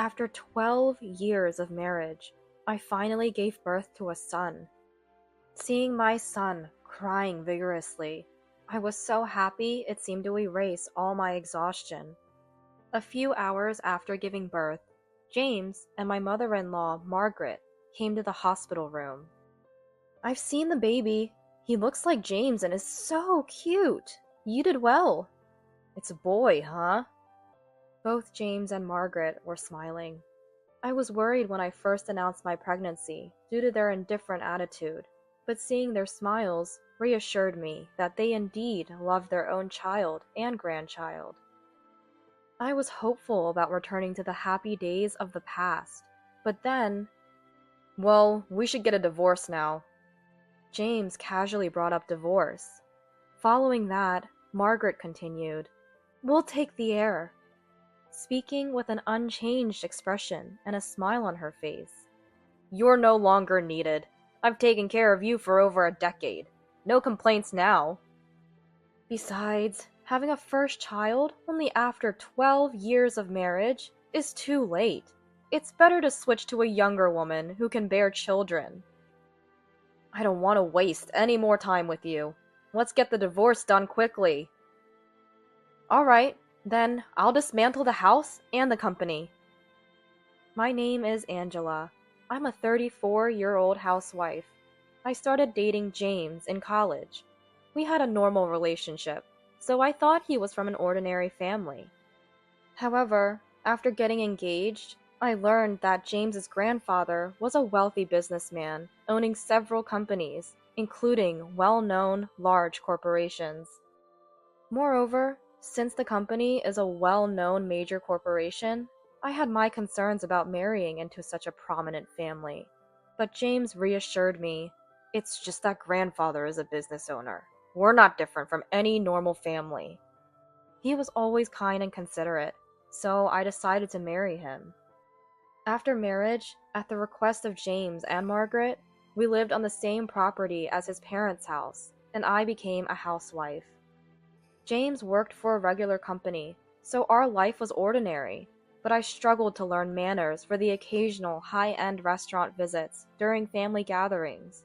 After 12 years of marriage, I finally gave birth to a son. Seeing my son crying vigorously, I was so happy it seemed to erase all my exhaustion. A few hours after giving birth, James and my mother-in-law, Margaret, came to the hospital room. "I've seen the baby. He looks like James and is so cute. You did well." "It's a boy, huh?" Both James and Margaret were smiling. I was worried when I first announced my pregnancy due to their indifferent attitude, but seeing their smiles reassured me that they indeed loved their own child and grandchild. I was hopeful about returning to the happy days of the past, but then, "Well, we should get a divorce now." James casually brought up divorce. Following that, Margaret continued, "We'll take the air," speaking with an unchanged expression and a smile on her face. "You're no longer needed. I've taken care of you for over a decade. No complaints now." Besides, having a first child only after 12 years of marriage is too late. It's better to switch to a younger woman who can bear children. "I don't want to waste any more time with you. Let's get the divorce done quickly." "All right, then I'll dismantle the house and the company." My name is Angela. I'm a 34-year-old housewife. I started dating James in college. We had a normal relationship, so I thought he was from an ordinary family. However, after getting engaged, I learned that James's grandfather was a wealthy businessman owning several companies, including well-known large corporations. Moreover, since the company is a well-known major corporation, I had my concerns about marrying into such a prominent family. But James reassured me, "It's just that grandfather is a business owner. We're not different from any normal family." He was always kind and considerate, so I decided to marry him. After marriage, at the request of James and Margaret, we lived on the same property as his parents' house, and I became a housewife. James worked for a regular company, so our life was ordinary, but I struggled to learn manners for the occasional high-end restaurant visits during family gatherings.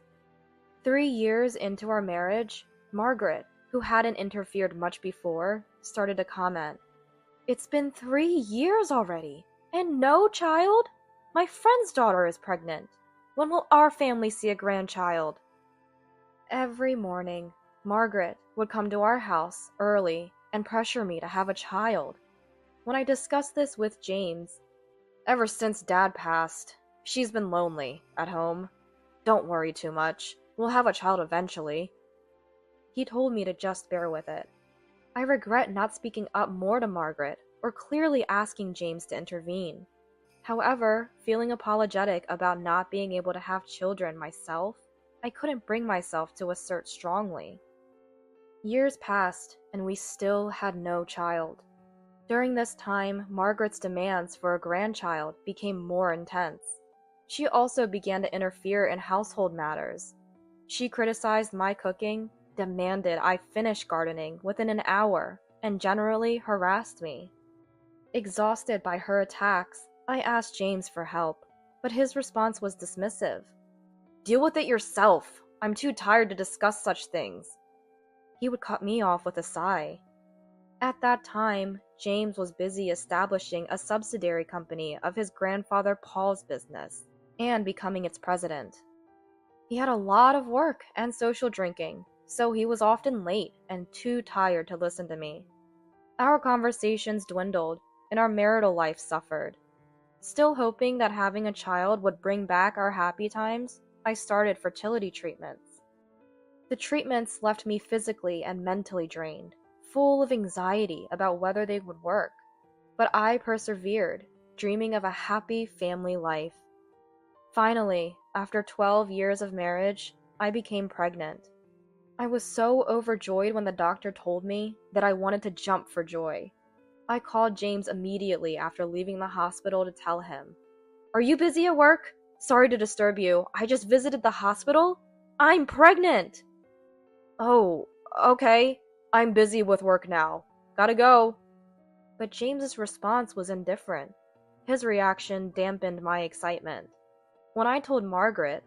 3 years into our marriage, Margaret, who hadn't interfered much before, started to comment, "It's been 3 years already, and no child? My friend's daughter is pregnant. When will our family see a grandchild?" Every morning, Margaret would come to our house early and pressure me to have a child. When I discussed this with James, "Ever since Dad passed, she's been lonely at home. Don't worry too much. We'll have a child eventually." He told me to just bear with it. I regret not speaking up more to Margaret or clearly asking James to intervene. However, feeling apologetic about not being able to have children myself, I couldn't bring myself to assert strongly. Years passed, and we still had no child. During this time, Margaret's demands for a grandchild became more intense. She also began to interfere in household matters. She criticized my cooking, demanded I finish gardening within an hour, and generally harassed me. Exhausted by her attacks, I asked James for help, but his response was dismissive. "Deal with it yourself. I'm too tired to discuss such things." He would cut me off with a sigh. At that time, James was busy establishing a subsidiary company of his grandfather Paul's business and becoming its president. He had a lot of work and social drinking, so he was often late and too tired to listen to me. Our conversations dwindled, and our marital life suffered. Still hoping that having a child would bring back our happy times, I started fertility treatments. The treatments left me physically and mentally drained, full of anxiety about whether they would work. But I persevered, dreaming of a happy family life. Finally, after 12 years of marriage, I became pregnant. I was so overjoyed when the doctor told me that I wanted to jump for joy. I called James immediately after leaving the hospital to tell him, "Are you busy at work? Sorry to disturb you. I just visited the hospital. I'm pregnant!" "Oh, okay. I'm busy with work now. Gotta go." But James's response was indifferent. His reaction dampened my excitement. When I told Margaret,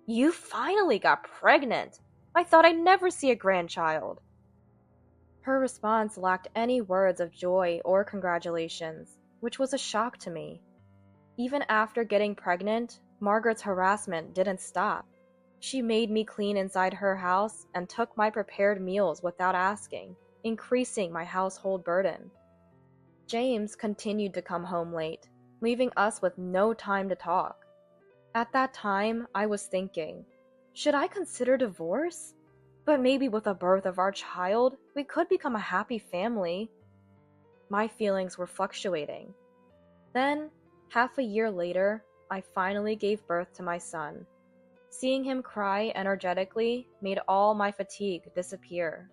"You finally got pregnant! I thought I'd never see a grandchild." Her response lacked any words of joy or congratulations, which was a shock to me. Even after getting pregnant, Margaret's harassment didn't stop. She made me clean inside her house and took my prepared meals without asking, increasing my household burden. James continued to come home late, leaving us with no time to talk. At that time, I was thinking, should I consider divorce? But maybe with the birth of our child, we could become a happy family. My feelings were fluctuating. Then, half a year later, I finally gave birth to my son. Seeing him cry energetically made all my fatigue disappear.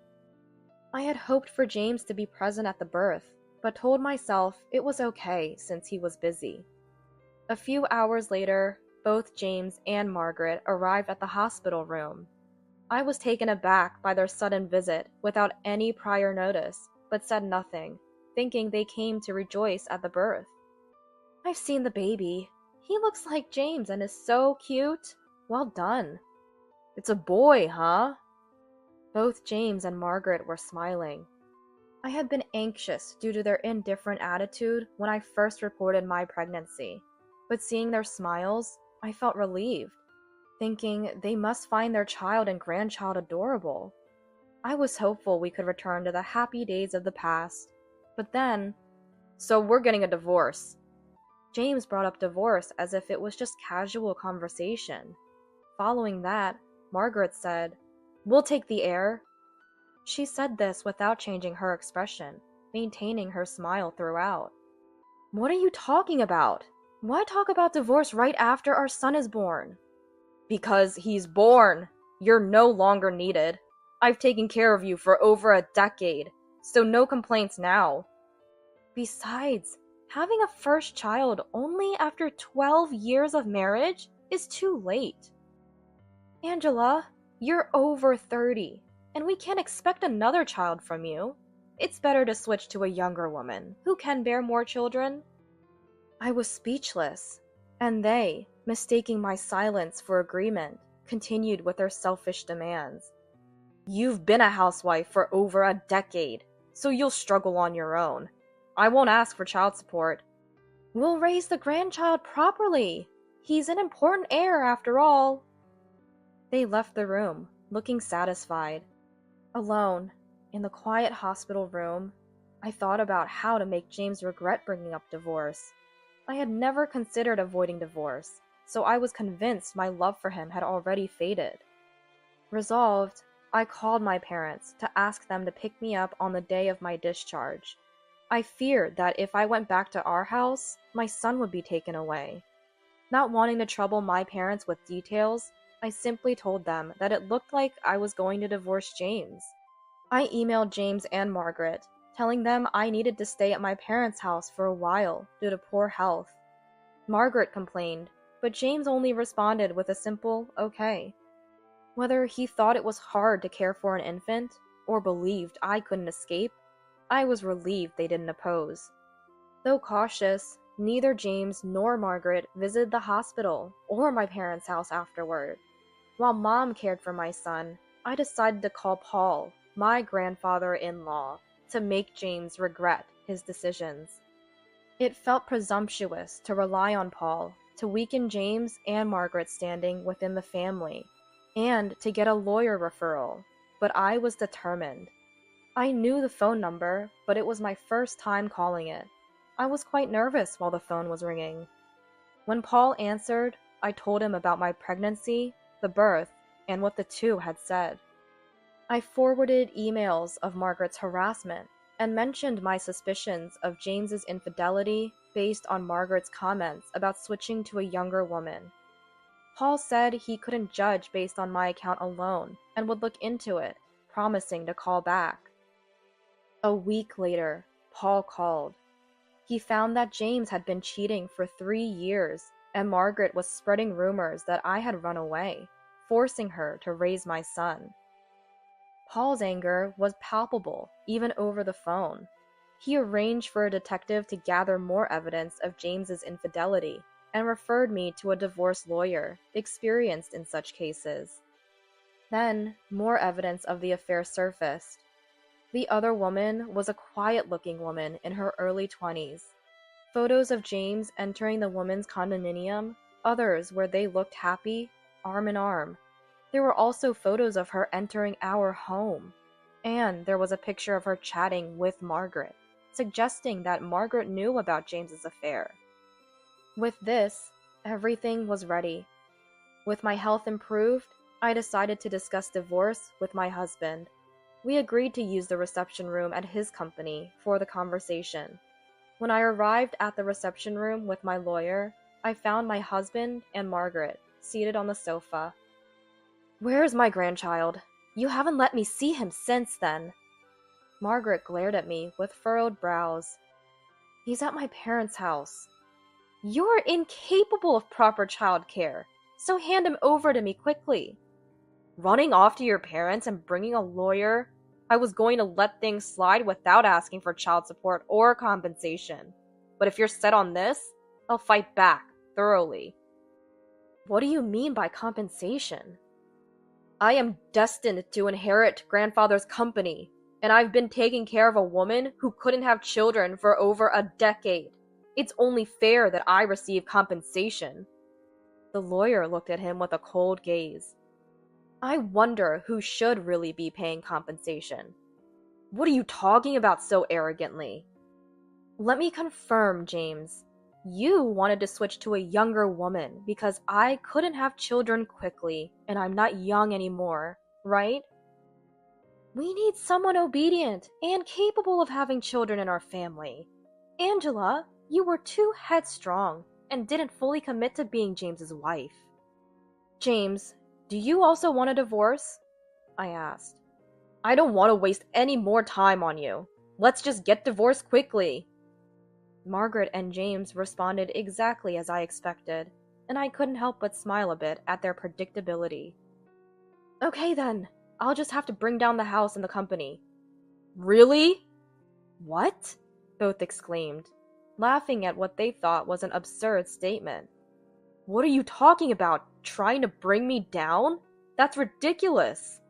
I had hoped for James to be present at the birth, but told myself it was okay since he was busy. A few hours later, both James and Margaret arrived at the hospital room. I was taken aback by their sudden visit without any prior notice, but said nothing, thinking they came to rejoice at the birth. "I've seen the baby. He looks like James and is so cute. Well done." "It's a boy, huh?" Both James and Margaret were smiling. I had been anxious due to their indifferent attitude when I first reported my pregnancy, but seeing their smiles, I felt relieved, thinking they must find their child and grandchild adorable. I was hopeful we could return to the happy days of the past, but then, "So we're getting a divorce." James brought up divorce as if it was just casual conversation. Following that, Margaret said, "We'll take the heir." She said this without changing her expression, maintaining her smile throughout. "What are you talking about? Why talk about divorce right after our son is born?" "Because he's born. You're no longer needed. I've taken care of you for over a decade, so no complaints now. Besides, having a first child only after 12 years of marriage is too late. Angela, you're over 30, and we can't expect another child from you. It's better to switch to a younger woman who can bear more children." I was speechless, and they, mistaking my silence for agreement, continued with their selfish demands. "You've been a housewife for over a decade, so you'll struggle on your own. I won't ask for child support." "We'll raise the grandchild properly. He's an important heir after all." They left the room, looking satisfied. Alone, in the quiet hospital room, I thought about how to make James regret bringing up divorce. I had never considered avoiding divorce, so I was convinced my love for him had already faded. Resolved, I called my parents to ask them to pick me up on the day of my discharge. I feared that if I went back to our house, my son would be taken away. Not wanting to trouble my parents with details, I simply told them that it looked like I was going to divorce James. I emailed James and Margaret, telling them I needed to stay at my parents' house for a while due to poor health. Margaret complained, but James only responded with a simple "okay." Whether he thought it was hard to care for an infant, or believed I couldn't escape, I was relieved they didn't oppose. Though cautious, neither James nor Margaret visited the hospital or my parents' house afterward. While Mom cared for my son, I decided to call Paul, my grandfather-in-law, to make James regret his decisions. It felt presumptuous to rely on Paul to weaken James and Margaret's standing within the family, and to get a lawyer referral, but I was determined. I knew the phone number, but it was my first time calling it. I was quite nervous while the phone was ringing. When Paul answered, I told him about my pregnancy, the birth, and what the two had said. I forwarded emails of Margaret's harassment and mentioned my suspicions of James's infidelity based on Margaret's comments about switching to a younger woman. Paul said he couldn't judge based on my account alone and would look into it, promising to call back. A week later, Paul called. He found that James had been cheating for 3 years, and Margaret was spreading rumors that I had run away, forcing her to raise my son. Paul's anger was palpable, even over the phone. He arranged for a detective to gather more evidence of James's infidelity and referred me to a divorce lawyer experienced in such cases. Then, more evidence of the affair surfaced. The other woman was a quiet-looking woman in her early 20s. Photos of James entering the woman's condominium, others where they looked happy, arm in arm. There were also photos of her entering our home. And there was a picture of her chatting with Margaret, suggesting that Margaret knew about James's affair. With this, everything was ready. With my health improved, I decided to discuss divorce with my husband. We agreed to use the reception room at his company for the conversation. When I arrived at the reception room with my lawyer, I found my husband and Margaret seated on the sofa. "Where is my grandchild? You haven't let me see him since then." Margaret glared at me with furrowed brows. "He's at my parents' house." "You're incapable of proper child care, so hand him over to me quickly." "Running off to your parents and bringing a lawyer? I was going to let things slide without asking for child support or compensation. But if you're set on this, I'll fight back, thoroughly." "What do you mean by compensation?" "I am destined to inherit grandfather's company, and I've been taking care of a woman who couldn't have children for over a decade. It's only fair that I receive compensation." The lawyer looked at him with a cold gaze. "I wonder who should really be paying compensation." "What are you talking about so arrogantly?" "Let me confirm, James. You wanted to switch to a younger woman because I couldn't have children quickly, and I'm not young anymore, right?" "We need someone obedient and capable of having children in our family. Angela, you were too headstrong and didn't fully commit to being James's wife." "James, do you also want a divorce?" I asked. "I don't want to waste any more time on you. Let's just get divorced quickly." Margaret and James responded exactly as I expected, and I couldn't help but smile a bit at their predictability. "Okay then, I'll just have to bring down the house and the company." "Really?" "What?" both exclaimed, laughing at what they thought was an absurd statement. "What are you talking about? Trying to bring me down? That's ridiculous."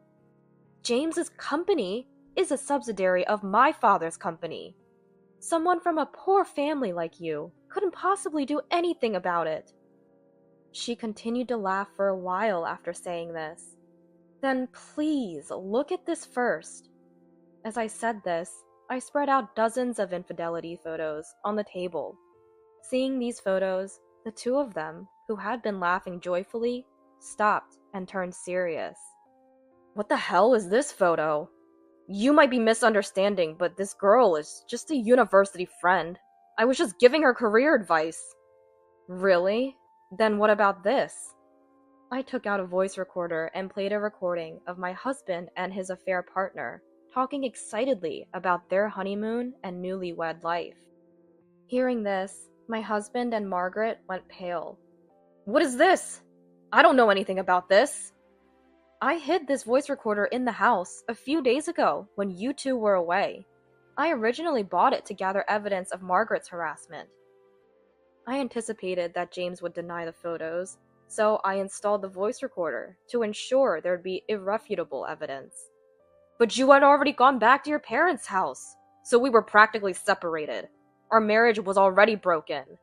"James's company is a subsidiary of my father's company. Someone from a poor family like you couldn't possibly do anything about it." She continued to laugh for a while after saying this. "Then please look at this first." As I said this, I spread out dozens of infidelity photos on the table. Seeing these photos, the two of them, who had been laughing joyfully, stopped and turned serious. "What the hell is this photo? You might be misunderstanding, but this girl is just a university friend. I was just giving her career advice." "Really? Then what about this?" I took out a voice recorder and played a recording of my husband and his affair partner talking excitedly about their honeymoon and newlywed life. Hearing this, my husband and Margaret went pale. "What is this? I don't know anything about this." "I hid this voice recorder in the house a few days ago when you two were away. I originally bought it to gather evidence of Margaret's harassment." I anticipated that James would deny the photos, so I installed the voice recorder to ensure there'd be irrefutable evidence. "But you had already gone back to your parents' house, so we were practically separated. Our marriage was already broken."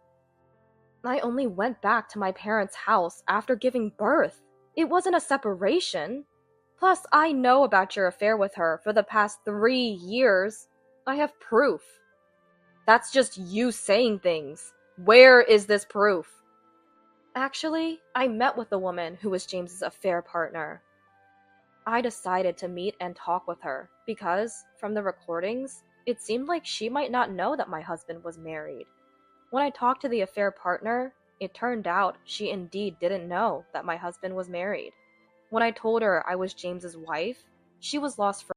"I only went back to my parents' house after giving birth. It wasn't a separation. Plus, I know about your affair with her for the past 3 years. I have proof." "That's just you saying things. Where is this proof?" "Actually, I met with the woman who was James's affair partner." I decided to meet and talk with her because, from the recordings, it seemed like she might not know that my husband was married. When I talked to the affair partner, it turned out she indeed didn't know that my husband was married. When I told her I was James's wife, she was lost for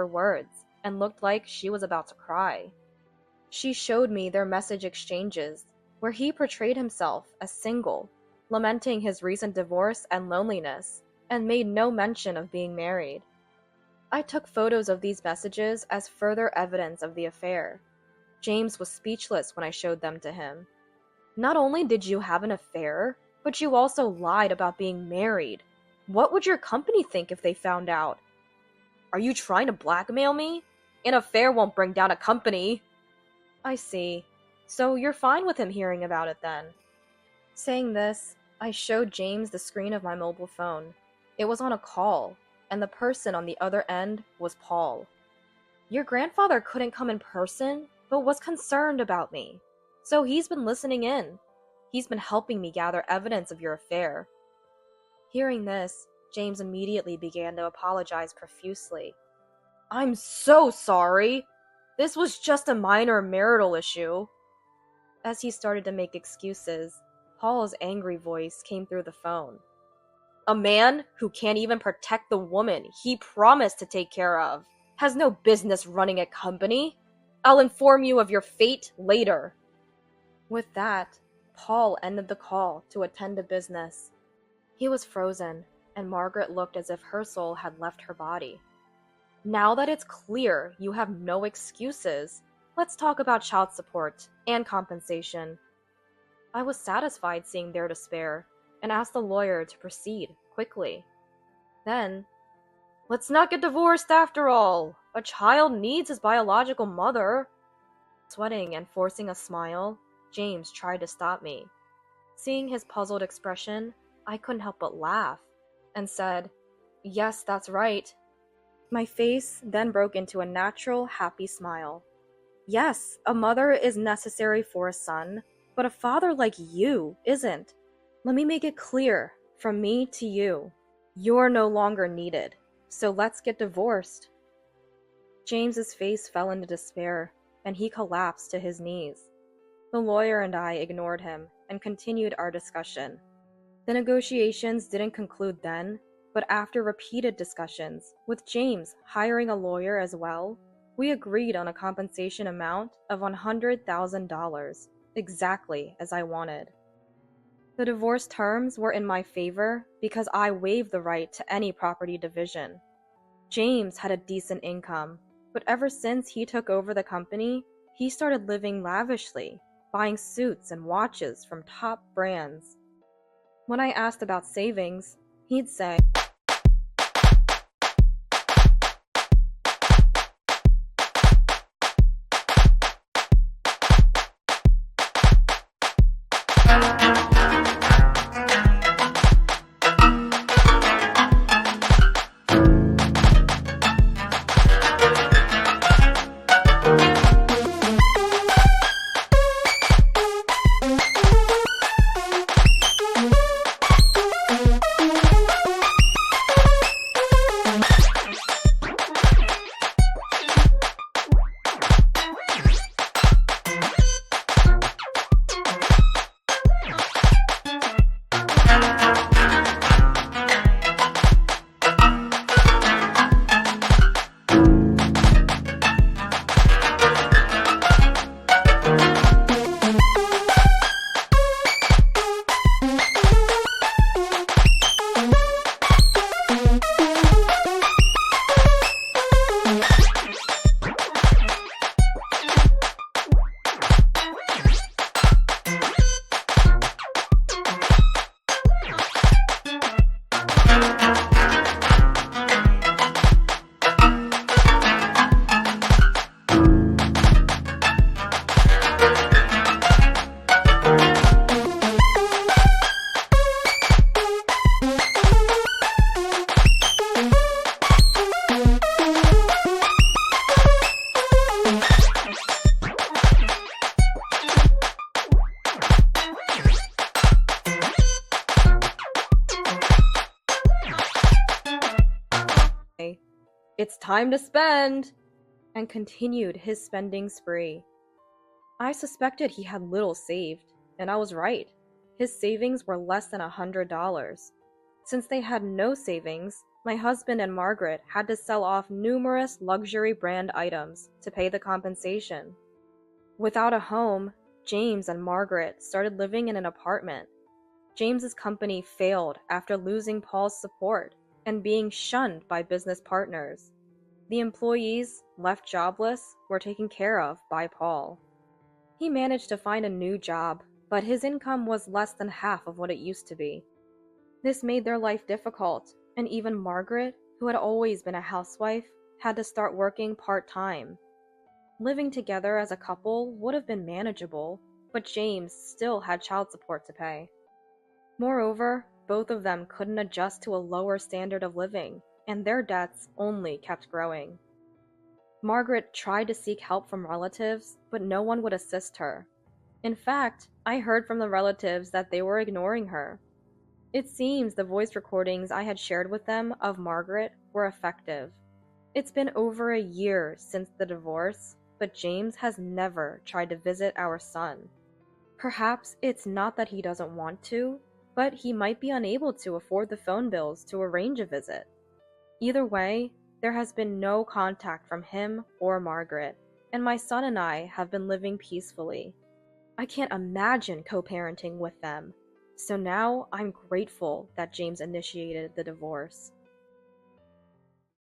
for words and looked like she was about to cry. She showed me their message exchanges, where he portrayed himself as single, lamenting his recent divorce and loneliness, and made no mention of being married. I took photos of these messages as further evidence of the affair. James was speechless when I showed them to him. Not only did you have an affair, but you also lied about being married. What would your company think if they found out? Are you trying to blackmail me? An affair won't bring down a company. I see. So you're fine with him hearing about it then. Saying this, I showed James the screen of my mobile phone. It was on a call, and the person on the other end was Paul. Your grandfather couldn't come in person, but was concerned about me. So he's been listening in. He's been helping me gather evidence of your affair. Hearing this, James immediately began to apologize profusely. I'm so sorry. This was just a minor marital issue. As he started to make excuses, Paul's angry voice came through the phone. A man who can't even protect the woman he promised to take care of has no business running a company. I'll inform you of your fate later. With that, Paul ended the call to attend to business. He was frozen, and Margaret looked as if her soul had left her body. Now that it's clear you have no excuses, let's talk about child support and compensation. I was satisfied seeing their despair and asked the lawyer to proceed quickly. Then, let's not get divorced after all. A child needs his biological mother. Sweating and forcing a smile, James tried to stop me. Seeing his puzzled expression, I couldn't help but laugh and said, Yes, that's right. My face then broke into a natural, happy smile. Yes, a mother is necessary for a son, but a father like you isn't. Let me make it clear, from me to you. You're no longer needed, so let's get divorced. James's face fell into despair, and he collapsed to his knees. The lawyer and I ignored him and continued our discussion. The negotiations didn't conclude then, but after repeated discussions, with James hiring a lawyer as well, we agreed on a compensation amount of $100,000, exactly as I wanted. The divorce terms were in my favor because I waived the right to any property division. James had a decent income, but ever since he took over the company, he started living lavishly, buying suits and watches from top brands. When I asked about savings, he'd say, It's time to spend, and continued his spending spree. I suspected he had little saved, and I was right. His savings were less than $100. Since they had no savings, My husband and Margaret had to sell off numerous luxury brand items to pay the compensation. Without a home, James and Margaret started living in an apartment. James's company failed after losing Paul's support and being shunned by business partners. The employees, left jobless, were taken care of by Paul. He managed to find a new job, but his income was less than half of what it used to be. This made their life difficult, and even Margaret, who had always been a housewife, had to start working part-time. Living together as a couple would have been manageable, but James still had child support to pay. Moreover, both of them couldn't adjust to a lower standard of living, and their debts only kept growing. Margaret tried to seek help from relatives, but no one would assist her. In fact, I heard from the relatives that they were ignoring her. It seems the voice recordings I had shared with them of Margaret were effective. It's been over a year since the divorce, but James has never tried to visit our son. Perhaps it's not that he doesn't want to, but he might be unable to afford the phone bills to arrange a visit. Either way, there has been no contact from him or Margaret, and my son and I have been living peacefully. I can't imagine co-parenting with them, so now I'm grateful that James initiated the divorce.